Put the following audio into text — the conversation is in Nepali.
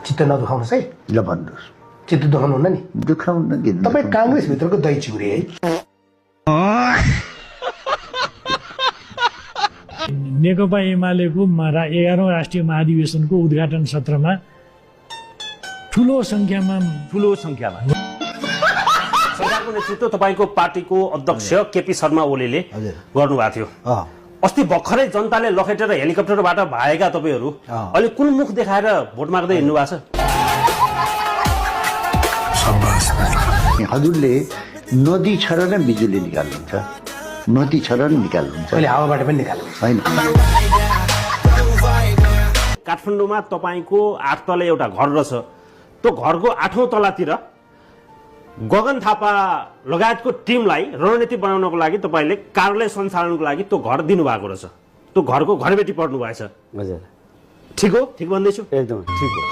चित्त नदुखाउनुहोस् है। ल भन्नुहोस्। चित्त दुखाउनुहुन्न नि? दुखाउन किन? तपाईँ काङ्ग्रेसभित्रको दही चिउरे है। नेकपा एमालेको 11औं राष्ट्रिय महाधिवेशनको उद्घाटन सत्रमा ठुलो संख्यामा सरकारको नेतृत्व तपाईँको पार्टीको अध्यक्ष केपी शर्मा ओलीले गर्नुभएको थियो। अस्ति भर्खरै जनताले लखेटेर हेलिकप्टरबाट भागेका तपाईँहरू अहिले कुन मुख देखाएर भोट माग्दै हिँड्नु भएको छ? हजुरले नदी छ र बिजुली निकाल्नुहुन्छ, नदी छ र निकाल्नुहुन्छ, अहिले हावाबाट पनि निकाल्नु होइन? काठमाडौँमा तपाईँको 8 तले एउटा घर रहेछ। त्यो घरको 8औं तलातिर गगन थापा लगायतको टिमलाई रणनीति बनाउनको लागि तपाईँले कार्यालय सञ्चालनको लागि त्यो घर दिनुभएको रहेछ। त्यो घरको घरबेटी पर्नु भएछ। हजुर, ठिक हो? ठिक भन्दैछु? एकदम ठिक हो।